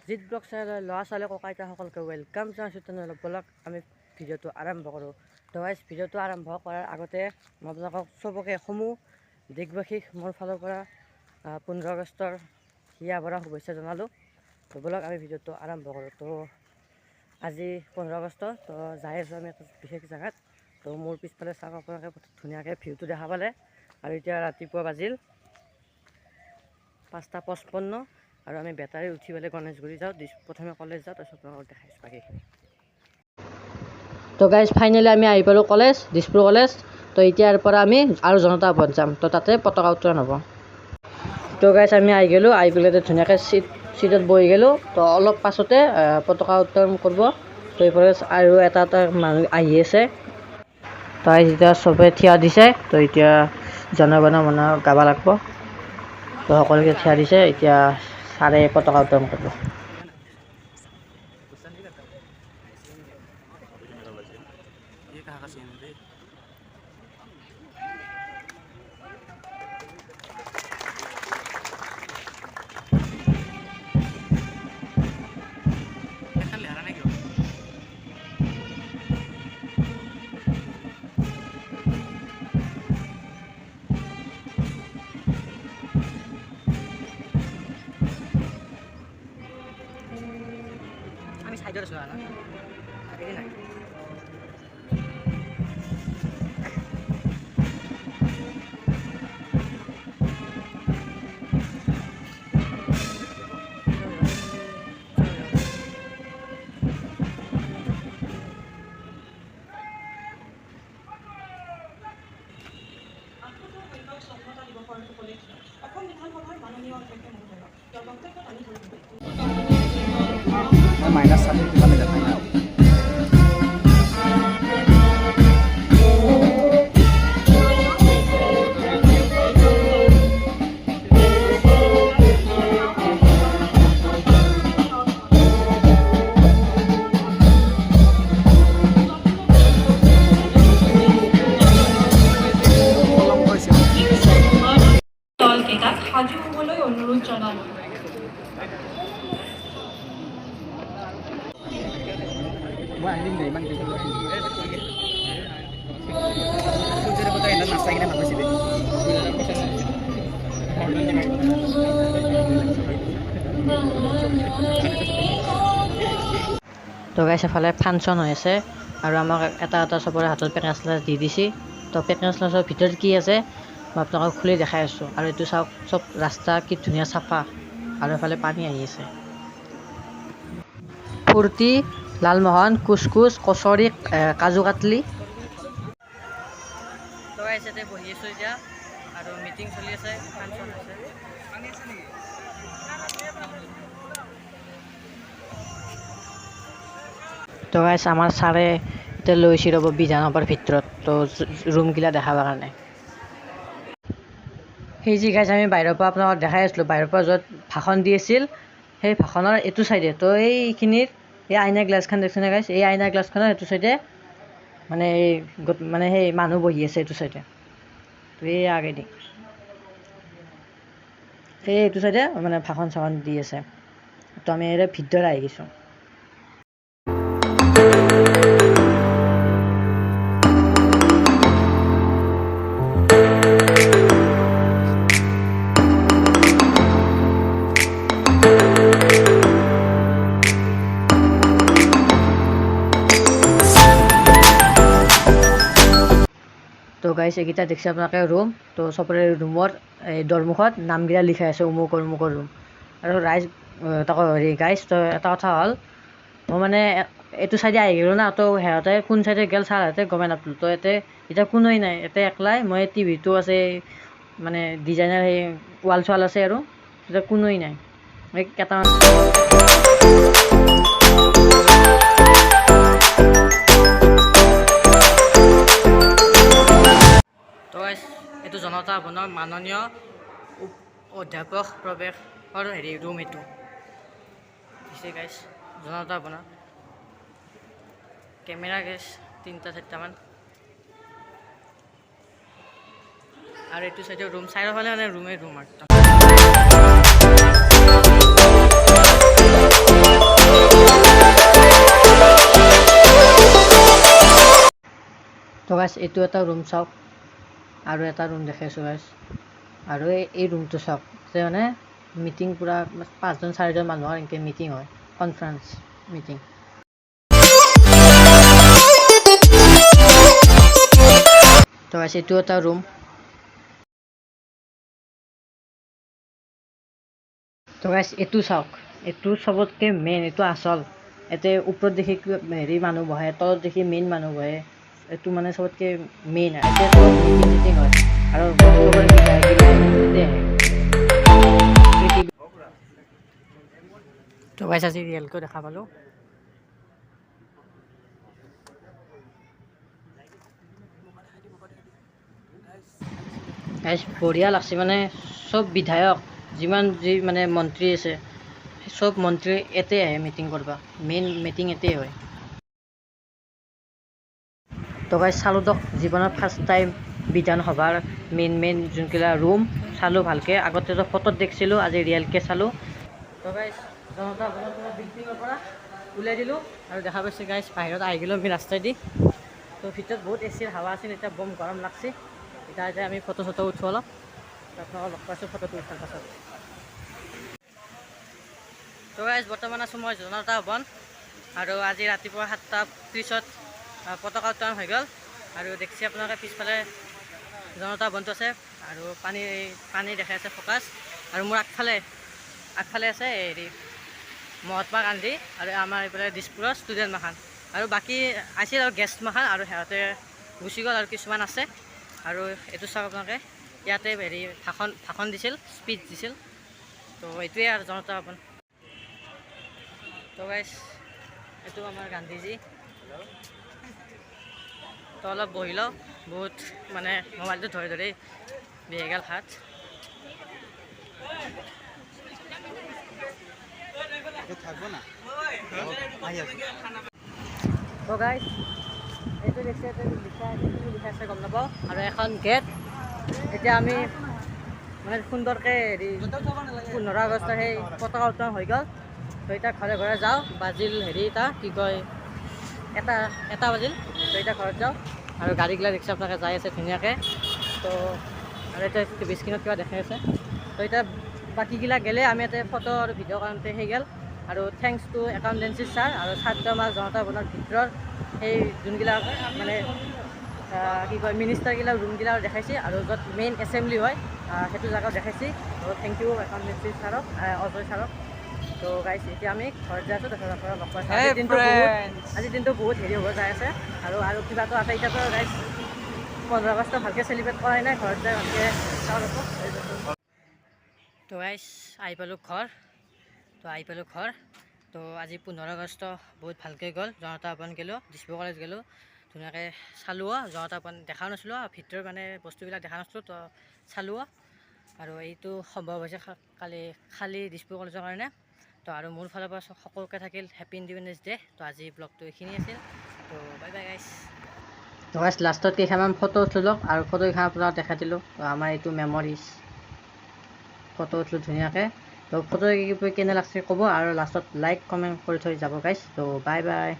জিত ব্লগ চেনেলৰ ল'ৰা ছোৱালী ককা আইতাসকলকে ৱেলকাম জনাইছোঁ। তেনেহ'লে ব'লক আমি ভিডিঅ'টো আৰম্ভ কৰোঁ। তো গাইজ ভিডিঅ'টো আৰম্ভ কৰাৰ আগতে মই আপোনালোকক চবকে সমূহ দেশবাসীক মোৰ ফালৰ পৰা 15 আগষ্টৰ হিয়া ভৰা শুভেচ্ছা জনালোঁ। তো ব'লক আমি ভিডিঅ'টো আৰম্ভ কৰোঁ। তো আজি 15 আগষ্ট, তো যাই আছোঁ আমি এটা বিশেষ জেগাত। তো মোৰ পিছফালে চাওক আপোনালোকে ধুনীয়াকৈ ভিউটো দেখা পালে। আৰু এতিয়া ৰাতিপুৱা বাজিল 5:55 আৰু আমি বেটাৰী উঠি পেলাই গণেশগুৰি যাওঁ। প্ৰথমে কলেজ যাওঁ, তাৰপিছত আপোনালোকক দেখাইছোঁ বাকী। তো গাইজ ফাইনেলি আমি আহি পালোঁ কলেজ, দিছপুৰ কলেজ। তো এতিয়াৰ পৰা আমি আৰু জনতা ভৱন যাম। তো তাতে পতাকা উত্তোলন হ'ব। তো গাইজ আমি আহি গ'লোঁ, আহি পেলাই ধুনীয়াকৈ চিটত বহি গ'লোঁ। তো অলপ পাছতে পতাকা উত্তোলন কৰিব। তো এইফালে আৰু এটা মানুহ আহি আছে। তো এতিয়া চবে থিয় দিছে। তো এতিয়া জনগণ মন গাব লাগিব। তো সকলোকে থিয় দিছে। এতিয়া ছাৰে পতাকা উত্তোলন কৰিব। আমি সাইডত আছোঁ না আগেদি নাই। মাইনাছ চালি কিমান দেখাই না দলকেইটাক সাজু হ'বলৈ অনুৰোধ জনালোঁ। মই আহিম দে ইমান দেৰি নাচাই কিনে ভাল পাইছিলে। তো গাইজ এফালে ফাংচন হৈ আছে আৰু আমাক এটা এটা চবৰে হাতত পেকেজ লাঞ্চ দি দিছে। তো পেকেজ লাঞ্চৰ ভিতৰত কি আছে মই আপোনালোকক খুলি দেখাই আছোঁ। আৰু এইটো চাওক, চব ৰাস্তা কি ধুনীয়া চাফা আৰু এফালে পানী আহি আছে। ফুৰ্তি, লালমোহন, কুচকুচ, কচৰি, কাজু কাটলি। তো গাইজ ইয়াতে বহি আছোঁ এতিয়া আৰু মিটিং চলি আছে, ফাংচন আছে। তো গাইজ আমাৰ ছাৰে এতিয়া লৈছে ৰ'ব বিধানসভাৰ ভিতৰত। তো ৰুমগিলা দেখাবৰ কাৰণে সেই যি গাইজ আমি বাহিৰৰ পৰা আপোনালোকক দেখাই আছিলোঁ, বাহিৰৰ পৰা য'ত ভাষণ দি আছিল সেই ভাষণৰ এইটো চাইডে। তো এইখিনিত এই আইনা গ্লাছখন দেখিছেনে গাইজ? এই আইনা গ্লাছখনৰ এইটো চাইডে মানে সেই মানুহ বহি আছে এইটো চাইডে। তো এই আগেদি এইটো চাইডে মানে ভাষণ চাষণ দি আছে। তো আমি ইয়াতে ভিতৰত আহি গৈছোঁ। তো গাইজ এইকেইটা দেখিছে আপোনালোকে ৰুম। তো চবৰে ৰুমৰ এই দৰমুখত নামকেইটা লিখাই আছে, অমুকৰ ৰুম। আৰু ৰাইজ তাকো হেৰি গাইজ, তো এটা কথা হ'ল মই মানে এইটো চাইডে আহি গ'লোঁ না। তো সিহঁতে কোন চাইডে গ'ল ছাৰহঁতে গমেই নাপালোঁ। তো ইয়াতে এতিয়া কোনোৱেই নাই, ইয়াতে একলাই মই। টিভিটো আছে মানে ডিজাইনাৰ সেই ৱাল চোৱাল আছে আৰু এতিয়া কোনোৱেই নাই। কেইটামান তো গাইজ এইটো জনতা ভৱনৰ মাননীয় অধ্যাপক প্ৰৱেশৰ হেৰি ৰুম এইটো দিছে গাইজ। জনতা ভৱনৰ কেমেৰা গাইজ 3-4মান। আর একটু সাইডে রুম সাইড হলে মানে রুমে রুম আর তো গাইছ এইটো এটা ৰুম চাওক আৰু এটা ৰুম দেখাইছোঁ গাইছ আৰু এই ৰুমটো চাওক যে মানে মিটিং পূৰা 5জন 4জন মানুহৰ এনেকৈ মিটিং হয় কনফাৰেঞ্চ মিটিং তো গাইছ এইটো এটা ৰুম তো গাইছ এইটো চাওক এইটো চবতকৈ মেইন এইটো আচল ইয়াতে ওপৰত দেখি হেৰি মানুহ বহে তলত দেখি মেইন মানুহ বহে এইটো মানে চবতকৈ মেইন এতিয়া চব মিটিং চিটিং হয় আৰু তো গাইছ আজি ৰিয়েলকৈ দেখা পালোঁ গাইছ বঢ়িয়া লাগছে মানে চব বিধায়ক যিমান যি মানে মন্ত্ৰী আছে চব মন্ত্ৰী ইয়াতে আহে মিটিং কৰিব মেইন মিটিং ইয়াতে হয় তো গাইছ চালোঁ দিয়ক জীৱনৰ ফাৰ্ষ্ট টাইম বিধানসভাৰ মেইন যোনকেইটা ৰুম চালোঁ ভালকৈ আগতেতো ফটোত দেখিছিলোঁ আজি ৰিয়েলকৈ চালোঁ তো গাইছ জনতা ভৱনৰ বিল্ডিঙৰ পৰা ওলাই দিলোঁ আৰু দেখা পাইছে গাইছ বাহিৰত আহি গ'লোঁ আমি ৰাস্তাইদি তো ভিতৰত বহুত এচিৰ হাৱা আছিল এতিয়া বম গৰম লাগছে এতিয়া আমি ফটো চটো উঠোঁ অলপ আপোনালোকক লগ পাইছোঁ ফটোটো উঠাৰ পাছত তো গাইছ বৰ্তমান আছোঁ মই জনতা ভৱন আৰু আজি ৰাতিপুৱা 7:30 পতাকা উত্তোলন হৈ গ'ল আৰু দেখিছে আপোনালোকে পিছফালে জনতা ভৱনটো আছে আৰু পানী দেখাই আছে ফ'কাছ আৰু মোৰ আগফালে আছে হেৰি মহাত্মা গান্ধী আৰু আমাৰ এইফালে দিছপুৰৰ ষ্টুডেণ্ট মাখান আৰু বাকী আছিল আৰু গেষ্ট মাখান আৰু সিহঁতে গুচি গ'ল আৰু কিছুমান আছে আৰু এইটো চাওক আপোনালোকে ইয়াতে হেৰি ভাষণ দিছিল স্পীচ দিছিল তো এইটোৱে আৰু জনতা ভৱন তো গাইছ এইটো আমাৰ গান্ধীজী তো অলপ বহি লওঁ বহুত মানে মোবাইলটো ধৰি বিহেগাল হাত থাকবো না তো গাইছ এইটো লিখা আছে গম নাপাওঁ আৰু এখন গেট এতিয়া আমি মানে সুন্দৰকৈ হেৰি 15 আগষ্টৰ সেই পতাকা উত্তোলন হৈ গ'ল তো এতিয়া ঘৰে ঘৰে যাওঁ বাজিল হেৰি এটা কি কয় এটা বাজিল তো এতিয়া ঘৰত যাওঁ আৰু গাড়ীগিলা ৰিক্সা আপোনালোকে যাই আছে ধুনীয়াকৈ তো আৰু এতিয়া টিভি স্ক্ৰীণত কিবা দেখাই আছে তো এতিয়া বাকীগিলা গ'লে আমি ইয়াতে ফটো আৰু ভিডিঅ' কাৰণতে সেই গ'ল আৰু থেংকছ টু একাউণ্টেঞ্চি ছাৰ আৰু ছাত্ৰ আমাৰ জনতা ভৱনৰ ভিতৰৰ সেই যোনবিলাক মানে কি কয় মিনিষ্টাৰগিলাক ৰুমগিলাক দেখাইছে আৰু য'ত মেইন এছেম্বলি হয় সেইটো জেগাও দেখাইছে আৰু থেংক ইউ একাউণ্টেঞ্চি ছাৰক অজয় ছাৰক তো গাইছ এতিয়া আমি ঘৰত যাই আছোঁ তাৰপিছত আপোনালোকক লগ পাইছোঁ আজিৰ দিনটো বহুত হেৰি হ'ব যাই আছে আৰু কিবাটো আছে এতিয়াতো গাইছ 15 আগষ্ট ভালকৈ চেলিব্ৰেট কৰাই নাই ঘৰত যাই ভালকৈ চাওঁ ৰ'ব তো গাইছ আহি পালোঁ ঘৰ তো আজি 15 আগষ্ট বহুত ভালকৈ গ'ল জনতা ভৱন গ'লোঁ দিছপুৰ কলেজ গ'লোঁ ধুনীয়াকৈ চালোঁ জনতা ভৱন দেখা নাছিলোঁ ভিতৰৰ মানে বস্তুবিলাক দেখা নাছিলোঁ তো চালোঁ আৰু এইটো সম্ভৱ হৈছে কালি খালী দিছপুৰ কলেজৰ কাৰণে তো আৰু মোৰ ফালৰ পৰা সকলোকে থাকিল হেপী ইণ্ডিপেণ্ডেন্স ডে তো আজি ব্লগটো এইখিনি আছিল তো বাই বাই গাইছ তো গাইছ লাষ্টত কেইখনমান ফটো উঠিলোঁ আৰু ফটোকেইখন আপোনাক দেখাই দিলোঁ আমাৰ এইটো মেমৰিজ ফটো উঠিলোঁ ধুনীয়াকৈ তো ফটো কেনে লাগছে ক'ব আৰু লাষ্টত লাইক কমেণ্ট কৰি থৈ যাব গাইছ তো বাই বাই